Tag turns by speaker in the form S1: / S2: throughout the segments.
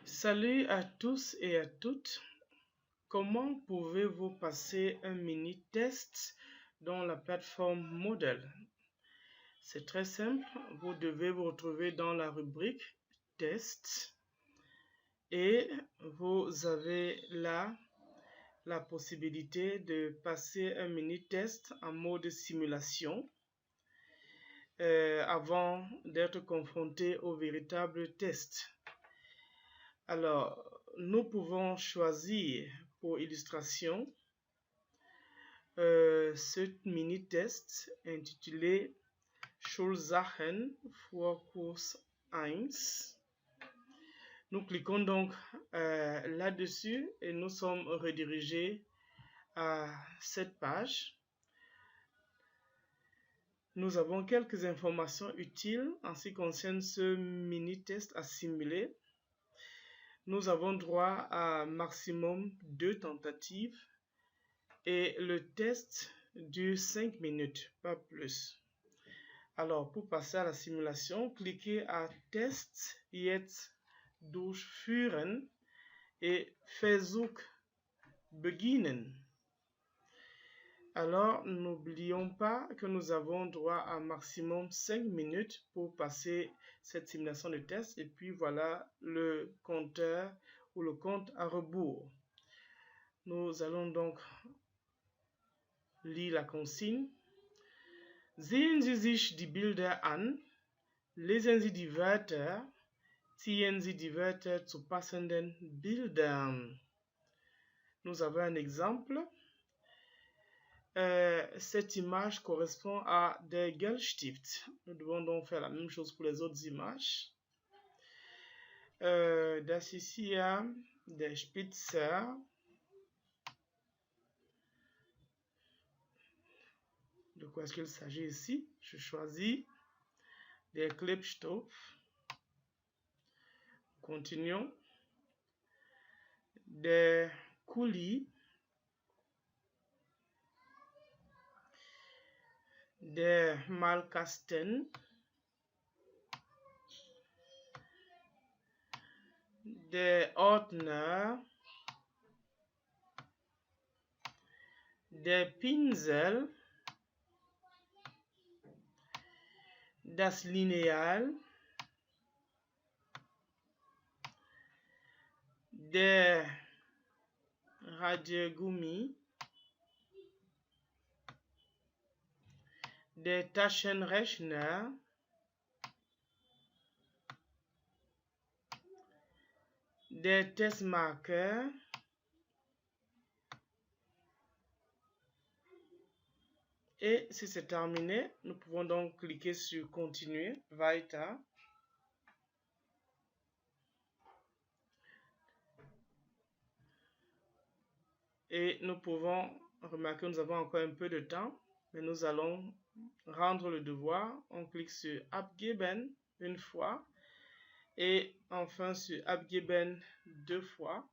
S1: Salut à tous et à toutes. Comment pouvez-vous passer un mini-test dans la plateforme Moodle? C'est très simple. Vous devez vous retrouver dans la rubrique Test et vous avez là la possibilité de passer un mini-test en mode simulation avant d'être confronté au véritable test. Alors, nous pouvons choisir pour illustration ce mini-test intitulé Schulsachen für Kurs 1. Nous cliquons donc là-dessus et nous sommes redirigés à cette page. Nous avons quelques informations utiles en ce qui concerne ce mini-test à simuler. Nous avons droit à maximum 2 tentatives et le test dure 5 minutes, pas plus. Alors, pour passer à la simulation, cliquez à Test jetzt durchführen et Versuch beginnen. Alors, n'oublions pas que nous avons droit à maximum 5 minutes pour passer cette simulation de test. Et puis voilà le compteur ou le compte à rebours. Nous allons donc lire la consigne. Sehen Sie sich die Bilder an, lesen Sie die Wörter, ziehen Sie die Wörter zu passenden Bildern. Nous avons un exemple. Cette image correspond à des Gelbstift. Nous devons donc faire la même chose pour les autres images. Das ist hier der Spitzer. De quoi est-ce qu'il s'agit ici? Je choisis des Klebstoff. Continuons. Des coulis. Des Malkasten. Des Ordner. Des Pinsel. Das Lineal. Des Radiergummi. Des Taschenrechner. Des Testmarker. Et si c'est terminé, nous pouvons donc cliquer sur Continuer, Weiter. Et nous pouvons remarquer que nous avons encore un peu de temps, mais nous allons rendre le devoir. On clique sur Abgeben une fois et enfin sur Abgeben 2 fois.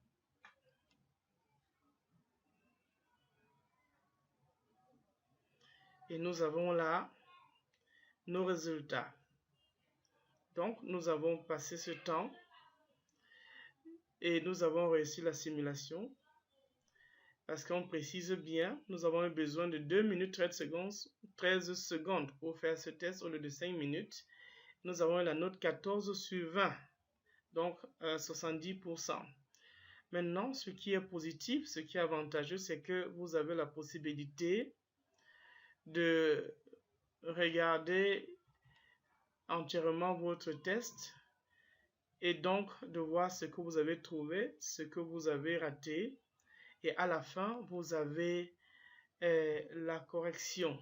S1: Et nous avons là nos résultats. Donc, nous avons passé ce temps et nous avons réussi la simulation. Parce qu'on précise bien, nous avons besoin de 2 minutes 13 secondes pour faire ce test au lieu de 5 minutes. Nous avons la note 14 sur 20, donc 70%. Maintenant, ce qui est positif, ce qui est avantageux, c'est que vous avez la possibilité de regarder entièrement votre test et donc de voir ce que vous avez trouvé, ce que vous avez raté. Et à la fin, vous avez la correction.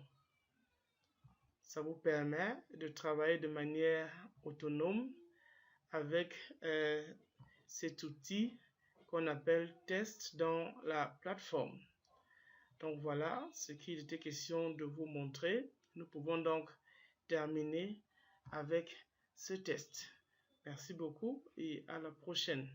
S1: Ça vous permet de travailler de manière autonome avec cet outil qu'on appelle test dans la plateforme. Donc voilà ce qu'il était question de vous montrer. Nous pouvons donc terminer avec ce test. Merci beaucoup et à la prochaine.